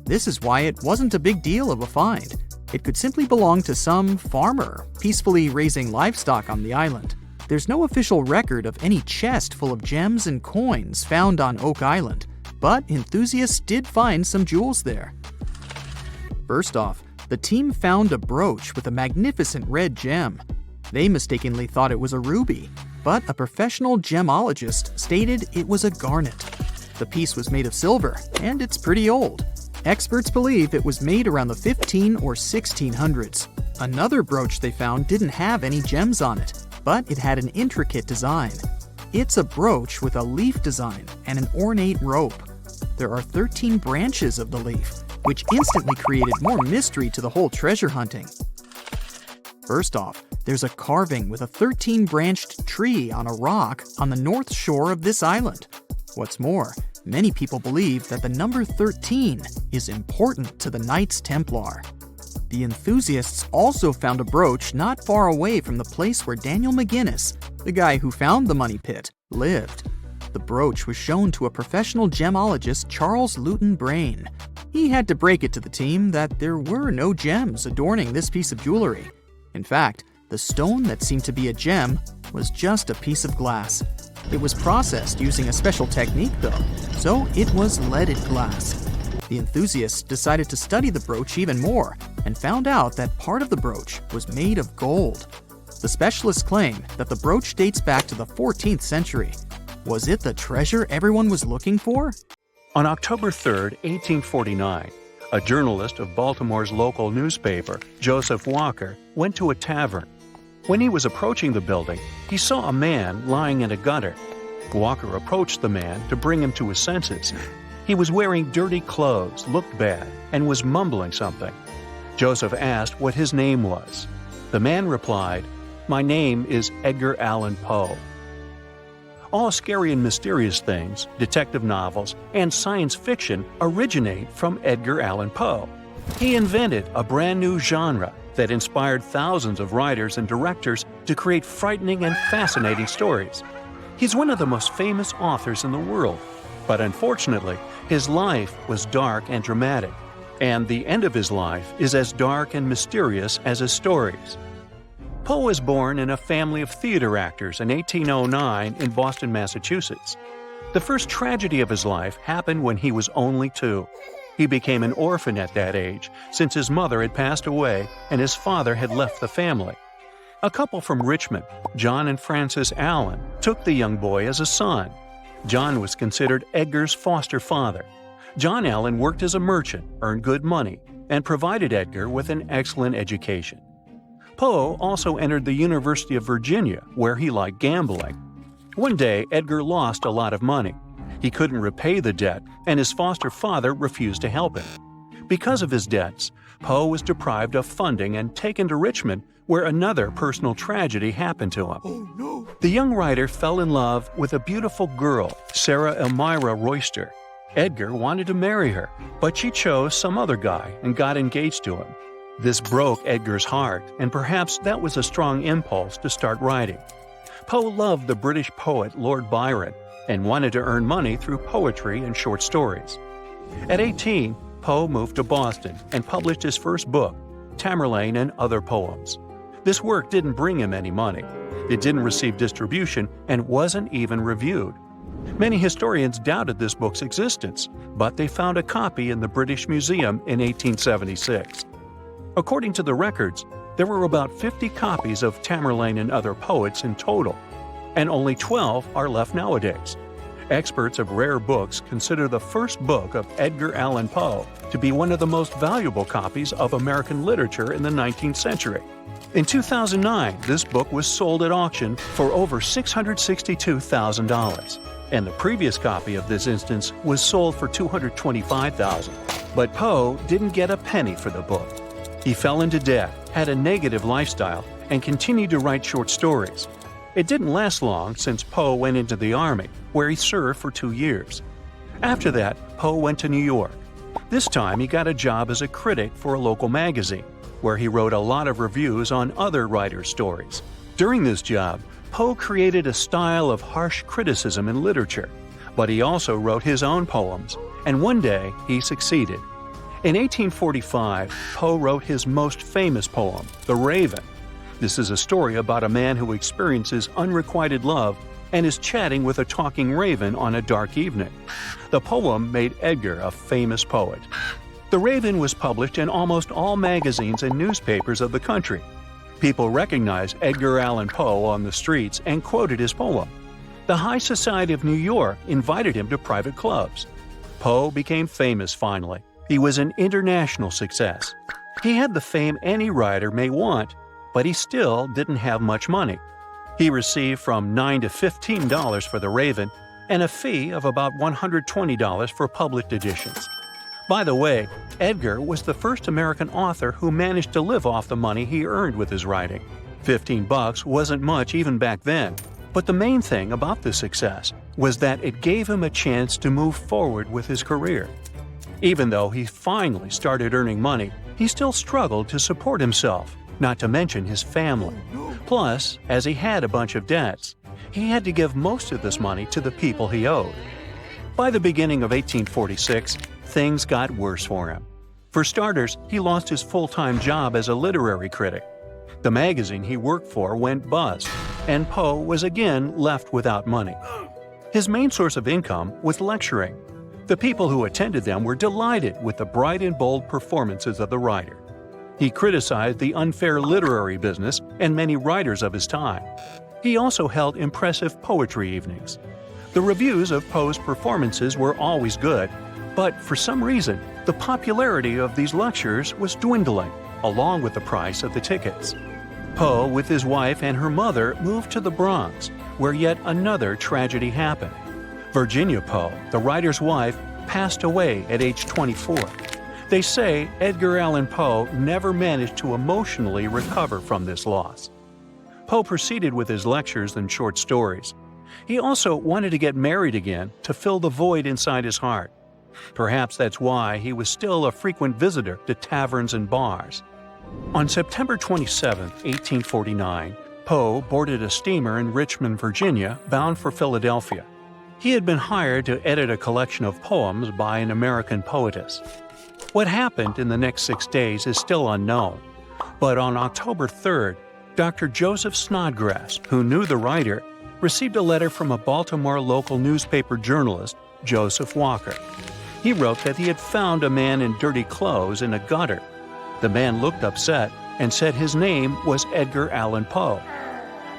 This is why it wasn't a big deal of a find. It could simply belong to some farmer peacefully raising livestock on the island. There's no official record of any chest full of gems and coins found on Oak Island, but enthusiasts did find some jewels there. First off, the team found a brooch with a magnificent red gem. They mistakenly thought it was a ruby, but a professional gemologist stated it was a garnet. The piece was made of silver, and it's pretty old. Experts believe it was made around the 15 or 1600s. Another brooch they found didn't have any gems on it, but it had an intricate design. It's a brooch with a leaf design and an ornate rope. There are 13 branches of the leaf, which instantly created more mystery to the whole treasure hunting. First off, there's a carving with a 13-branched tree on a rock on the north shore of this island. What's more, many people believe that the number 13 is important to the Knights Templar. The enthusiasts also found a brooch not far away from the place where Daniel McGinnis, the guy who found the money pit, lived. The brooch was shown to a professional gemologist, Charles Luton Brain. He had to break it to the team that there were no gems adorning this piece of jewelry. In fact, the stone that seemed to be a gem was just a piece of glass. It was processed using a special technique though, so it was leaded glass. The enthusiasts decided to study the brooch even more and found out that part of the brooch was made of gold. The specialists claim that the brooch dates back to the 14th century. Was it the treasure everyone was looking for? On October 3, 1849, a journalist of Baltimore's local newspaper, Joseph Walker, went to a tavern. When he was approaching the building, he saw a man lying in a gutter. Walker approached the man to bring him to his senses. He was wearing dirty clothes, looked bad, and was mumbling something. Joseph asked what his name was. The man replied, "My name is Edgar Allan Poe." All scary and mysterious things, detective novels, and science fiction originate from Edgar Allan Poe. He invented a brand new genre that inspired thousands of writers and directors to create frightening and fascinating stories. He's one of the most famous authors in the world, but unfortunately, his life was dark and dramatic, and the end of his life is as dark and mysterious as his stories. Poe was born in a family of theater actors in 1809 in Boston, Massachusetts. The first tragedy of his life happened when he was only 2. He became an orphan at that age, since his mother had passed away and his father had left the family. A couple from Richmond, John and Frances Allen, took the young boy as a son. John was considered Edgar's foster father. John Allen worked as a merchant, earned good money, and provided Edgar with an excellent education. Poe also entered the University of Virginia, where he liked gambling. One day, Edgar lost a lot of money. He couldn't repay the debt, and his foster father refused to help him. Because of his debts, Poe was deprived of funding and taken to Richmond, where another personal tragedy happened to him. The young writer fell in love with a beautiful girl, Sarah Elmira Royster. Edgar wanted to marry her, but she chose some other guy and got engaged to him. This broke Edgar's heart, and perhaps that was a strong impulse to start writing. Poe loved the British poet Lord Byron and wanted to earn money through poetry and short stories. At 18, Poe moved to Boston and published his first book, Tamerlane and Other Poems. This work didn't bring him any money. It didn't receive distribution and wasn't even reviewed. Many historians doubted this book's existence, but they found a copy in the British Museum in 1876. According to the records, there were about 50 copies of Tamerlane and Other Poets in total, and only 12 are left nowadays. Experts of rare books consider the first book of Edgar Allan Poe to be one of the most valuable copies of American literature in the 19th century. In 2009, this book was sold at auction for over $662,000, and the previous copy of this instance was sold for $225,000. But Poe didn't get a penny for the book. He fell into debt, had a negative lifestyle, and continued to write short stories. It didn't last long since Poe went into the Army, where he served for 2 years. After that, Poe went to New York. This time he got a job as a critic for a local magazine, where he wrote a lot of reviews on other writers' stories. During this job, Poe created a style of harsh criticism in literature, but he also wrote his own poems, and one day he succeeded. In 1845, Poe wrote his most famous poem, The Raven. This is a story about a man who experiences unrequited love and is chatting with a talking raven on a dark evening. The poem made Edgar a famous poet. The Raven was published in almost all magazines and newspapers of the country. People recognized Edgar Allan Poe on the streets and quoted his poem. The high society of New York invited him to private clubs. Poe became famous finally. He was an international success. He had the fame any writer may want, but he still didn't have much money. He received from $9 to $15 for The Raven and a fee of about $120 for published editions. By the way, Edgar was the first American author who managed to live off the money he earned with his writing. $15 wasn't much even back then, but the main thing about this success was that it gave him a chance to move forward with his career. Even though he finally started earning money, he still struggled to support himself, not to mention his family. Plus, as he had a bunch of debts, he had to give most of this money to the people he owed. By the beginning of 1846, things got worse for him. For starters, he lost his full-time job as a literary critic. The magazine he worked for went bust, and Poe was again left without money. His main source of income was lecturing. The people who attended them were delighted with the bright and bold performances of the writer. He criticized the unfair literary business and many writers of his time. He also held impressive poetry evenings. The reviews of Poe's performances were always good, but for some reason, the popularity of these lectures was dwindling, along with the price of the tickets. Poe, with his wife and her mother, moved to the Bronx, where yet another tragedy happened. Virginia Poe, the writer's wife, passed away at age 24. They say Edgar Allan Poe never managed to emotionally recover from this loss. Poe proceeded with his lectures and short stories. He also wanted to get married again to fill the void inside his heart. Perhaps that's why he was still a frequent visitor to taverns and bars. On September 27, 1849, Poe boarded a steamer in Richmond, Virginia, bound for Philadelphia. He had been hired to edit a collection of poems by an American poetess. What happened in the next 6 days is still unknown, but on October 3rd, Dr. Joseph Snodgrass, who knew the writer, received a letter from a Baltimore local newspaper journalist, Joseph Walker. He wrote that he had found a man in dirty clothes in a gutter. The man looked upset and said his name was Edgar Allan Poe.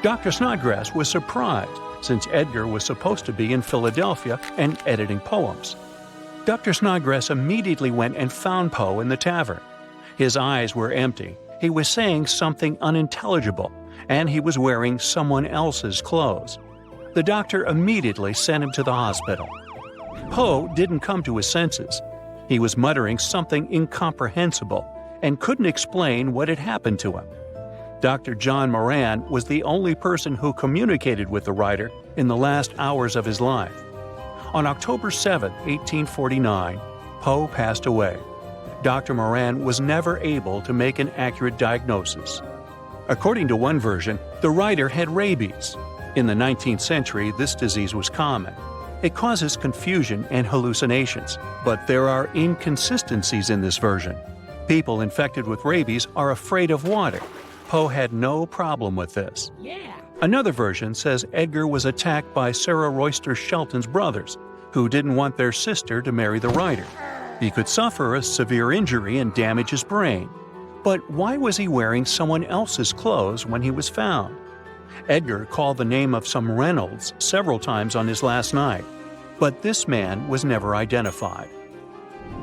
Dr. Snodgrass was surprised, since Edgar was supposed to be in Philadelphia and editing poems. Dr. Snodgrass immediately went and found Poe in the tavern. His eyes were empty, he was saying something unintelligible, and he was wearing someone else's clothes. The doctor immediately sent him to the hospital. Poe didn't come to his senses. He was muttering something incomprehensible, and couldn't explain what had happened to him. Dr. John Moran was the only person who communicated with the writer in the last hours of his life. On October 7, 1849, Poe passed away. Dr. Moran was never able to make an accurate diagnosis. According to one version, the writer had rabies. In the 19th century, this disease was common. It causes confusion and hallucinations, but there are inconsistencies in this version. People infected with rabies are afraid of water. Poe had no problem with this. Another version says Edgar was attacked by Sarah Royster Shelton's brothers, who didn't want their sister to marry the writer. He could suffer a severe injury and damage his brain. But why was he wearing someone else's clothes when he was found? Edgar called the name of some Reynolds several times on his last night, but this man was never identified.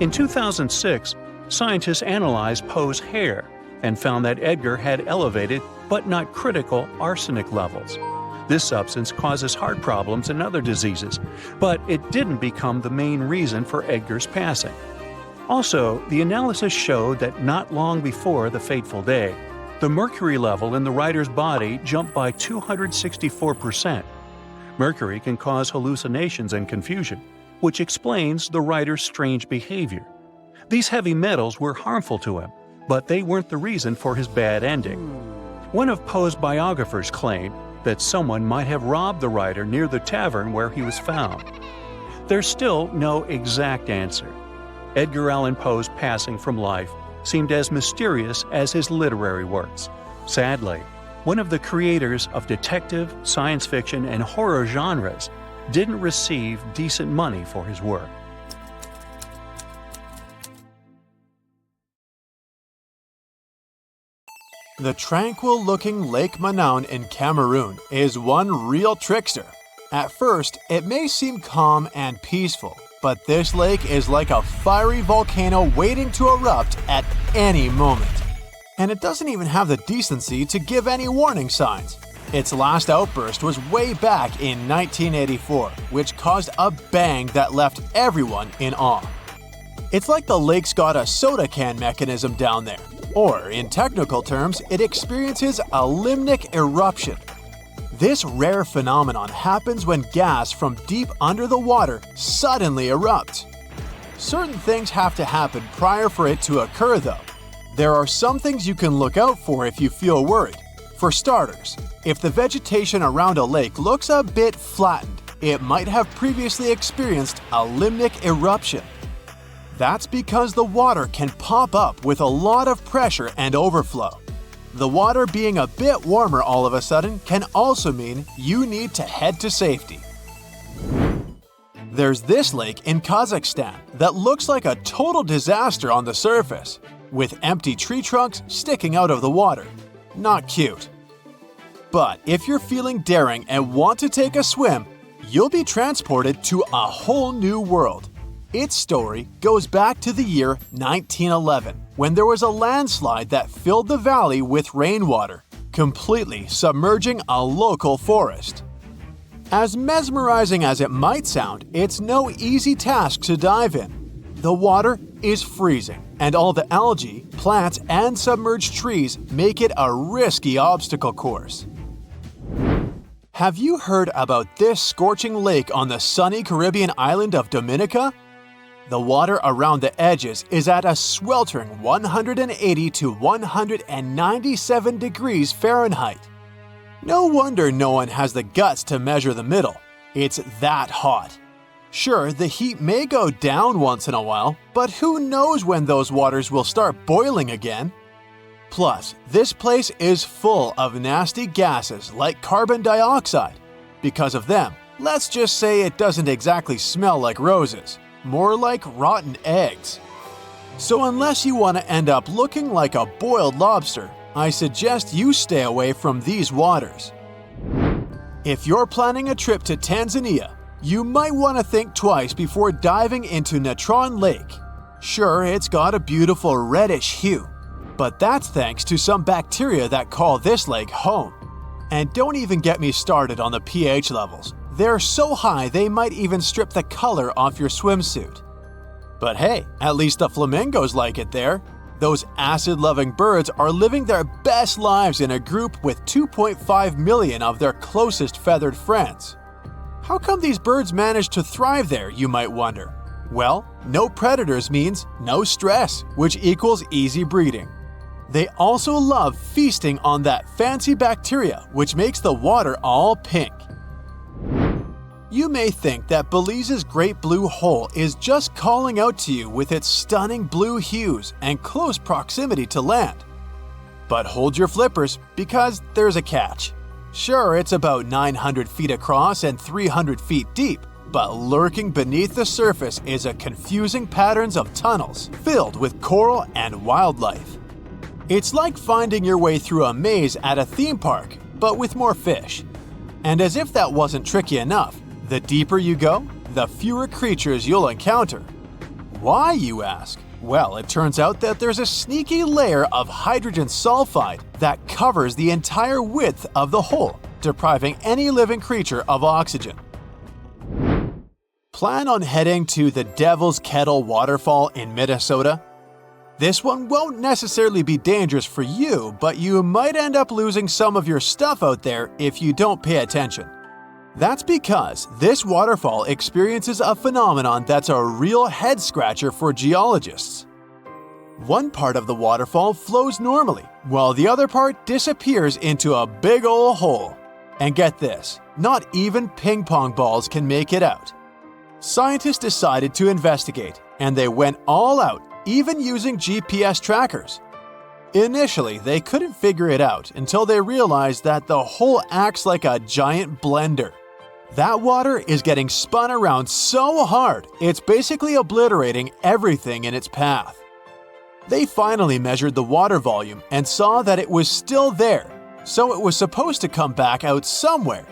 In 2006, scientists analyzed Poe's hair and found that Edgar had elevated but not critical arsenic levels. This substance causes heart problems and other diseases, but it didn't become the main reason for Edgar's passing. Also, the analysis showed that not long before the fateful day, the mercury level in the writer's body jumped by 264%. Mercury can cause hallucinations and confusion, which explains the writer's strange behavior. These heavy metals were harmful to him, but they weren't the reason for his bad ending. One of Poe's biographers claimed that someone might have robbed the writer near the tavern where he was found. There's still no exact answer. Edgar Allan Poe's passing from life seemed as mysterious as his literary works. Sadly, one of the creators of detective, science fiction, and horror genres didn't receive decent money for his work. The tranquil-looking Lake Manaun in Cameroon is one real trickster. At first, it may seem calm and peaceful, but this lake is like a fiery volcano waiting to erupt at any moment. And it doesn't even have the decency to give any warning signs. Its last outburst was way back in 1984, which caused a bang that left everyone in awe. It's like the lake's got a soda can mechanism down there, or in technical terms, it experiences a limnic eruption. This rare phenomenon happens when gas from deep under the water suddenly erupts. Certain things have to happen prior for it to occur though. There are some things you can look out for if you feel worried. For starters, if the vegetation around a lake looks a bit flattened, it might have previously experienced a limnic eruption. That's because the water can pop up with a lot of pressure and overflow. The water being a bit warmer all of a sudden can also mean you need to head to safety. There's this lake in Kazakhstan that looks like a total disaster on the surface, with empty tree trunks sticking out of the water. Not cute. But if you're feeling daring and want to take a swim, you'll be transported to a whole new world. Its story goes back to the year 1911, when there was a landslide that filled the valley with rainwater, completely submerging a local forest. As mesmerizing as it might sound, it's no easy task to dive in. The water is freezing, and all the algae, plants, and submerged trees make it a risky obstacle course. Have you heard about this scorching lake on the sunny Caribbean island of Dominica? The water around the edges is at a sweltering 180 to 197 degrees Fahrenheit. No wonder no one has the guts to measure the middle. It's that hot. Sure, the heat may go down once in a while, but who knows when those waters will start boiling again? Plus, this place is full of nasty gases like carbon dioxide. Because of them, let's just say it doesn't exactly smell like roses. More like rotten eggs. So unless you want to end up looking like a boiled lobster, I suggest you stay away from these waters. If you're planning a trip to Tanzania, you might want to think twice before diving into Natron Lake. Sure, it's got a beautiful reddish hue, but that's thanks to some bacteria that call this lake home. And don't even get me started on the pH levels. They're so high they might even strip the color off your swimsuit. But hey, at least the flamingos like it there. Those acid-loving birds are living their best lives in a group with 2.5 million of their closest feathered friends. How come these birds manage to thrive there, you might wonder? Well, no predators means no stress, which equals easy breeding. They also love feasting on that fancy bacteria, which makes the water all pink. You may think that Belize's Great Blue Hole is just calling out to you with its stunning blue hues and close proximity to land. But hold your flippers, because there's a catch. Sure, it's about 900 feet across and 300 feet deep, but lurking beneath the surface is a confusing patterns of tunnels filled with coral and wildlife. It's like finding your way through a maze at a theme park, but with more fish. And as if that wasn't tricky enough, the deeper you go, the fewer creatures you'll encounter. Why, you ask? Well, it turns out that there's a sneaky layer of hydrogen sulfide that covers the entire width of the hole, depriving any living creature of oxygen. Plan on heading to the Devil's Kettle waterfall in Minnesota? This one won't necessarily be dangerous for you, but you might end up losing some of your stuff out there if you don't pay attention. That's because this waterfall experiences a phenomenon that's a real head-scratcher for geologists. One part of the waterfall flows normally, while the other part disappears into a big ol' hole. And get this, not even ping pong balls can make it out. Scientists decided to investigate, and they went all out, even using GPS trackers. Initially, they couldn't figure it out until they realized that the hole acts like a giant blender. That water is getting spun around so hard, it's basically obliterating everything in its path. They finally measured the water volume and saw that it was still there, so it was supposed to come back out somewhere.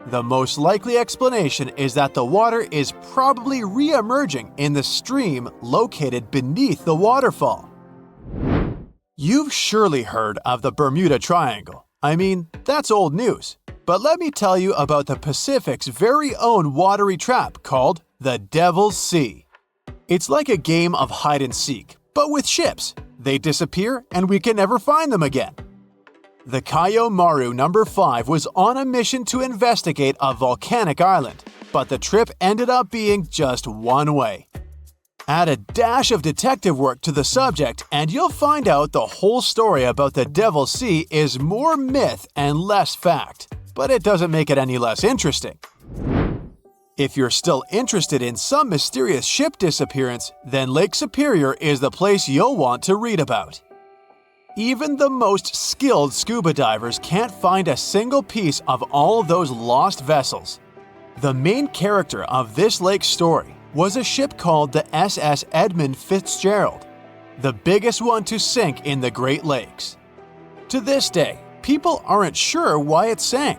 The most likely explanation is that the water is probably re-emerging in the stream located beneath the waterfall. You've surely heard of the Bermuda Triangle. I mean, that's old news. But let me tell you about the Pacific's very own watery trap called the Devil's Sea. It's like a game of hide and seek, but with ships. They disappear and we can never find them again. The Kayo Maru No. 5 was on a mission to investigate a volcanic island, but the trip ended up being just one way. Add a dash of detective work to the subject and you'll find out the whole story about the Devil's Sea is more myth and less fact. But it doesn't make it any less interesting. If you're still interested in some mysterious ship disappearance, then Lake Superior is the place you'll want to read about. Even the most skilled scuba divers can't find a single piece of all of those lost vessels. The main character of this lake story was a ship called the SS Edmund Fitzgerald, the biggest one to sink in the Great Lakes. To this day, people aren't sure why it sank.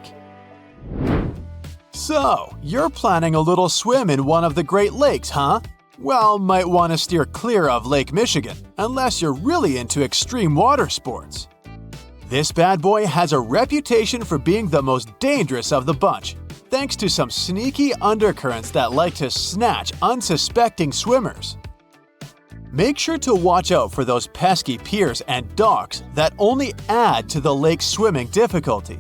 So, you're planning a little swim in one of the Great Lakes, huh? Well, might want to steer clear of Lake Michigan, unless you're really into extreme water sports. This bad boy has a reputation for being the most dangerous of the bunch, thanks to some sneaky undercurrents that like to snatch unsuspecting swimmers. Make sure to watch out for those pesky piers and docks that only add to the lake's swimming difficulty.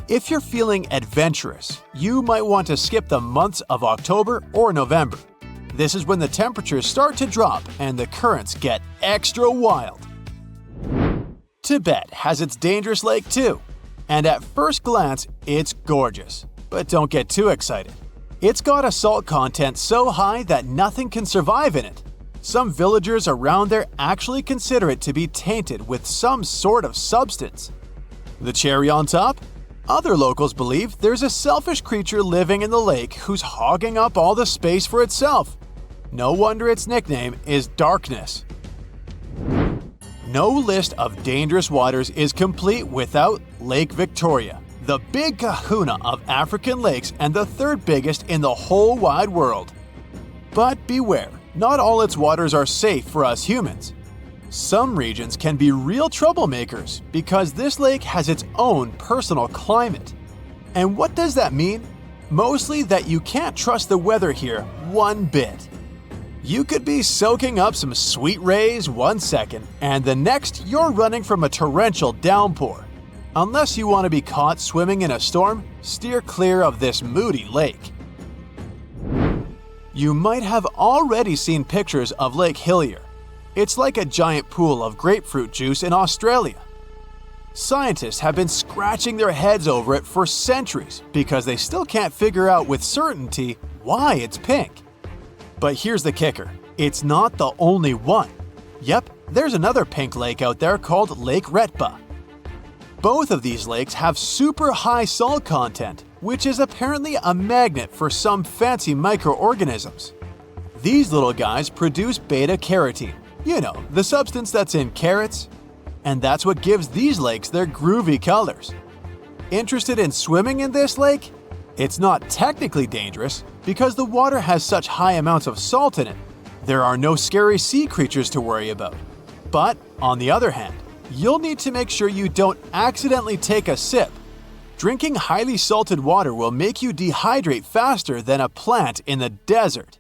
If you're feeling adventurous, you might want to skip the months of October or November. This is when the temperatures start to drop and the currents get extra wild. Tibet has its dangerous lake too, and at first glance, it's gorgeous. But don't get too excited. It's got a salt content so high that nothing can survive in it. Some villagers around there actually consider it to be tainted with some sort of substance. The cherry on top? Other locals believe there's a selfish creature living in the lake who's hogging up all the space for itself. No wonder its nickname is Darkness. No list of dangerous waters is complete without Lake Victoria, the big kahuna of African lakes and the third biggest in the whole wide world. But beware. Not all its waters are safe for us humans. Some regions can be real troublemakers because this lake has its own personal climate. And what does that mean? Mostly that you can't trust the weather here one bit. You could be soaking up some sweet rays one second, and the next you're running from a torrential downpour. Unless you want to be caught swimming in a storm, steer clear of this moody lake. You might have already seen pictures of Lake Hillier. It's like a giant pool of grapefruit juice in Australia. Scientists have been scratching their heads over it for centuries because they still can't figure out with certainty why it's pink. But here's the kicker, it's not the only one. Yep, there's another pink lake out there called Lake Retba. Both of these lakes have super high salt content, which is apparently a magnet for some fancy microorganisms. These little guys produce beta-carotene, you know, the substance that's in carrots. And that's what gives these lakes their groovy colors. Interested in swimming in this lake? It's not technically dangerous because the water has such high amounts of salt in it. There are no scary sea creatures to worry about. But, on the other hand, you'll need to make sure you don't accidentally take a sip. Drinking highly salted water will make you dehydrate faster than a plant in the desert.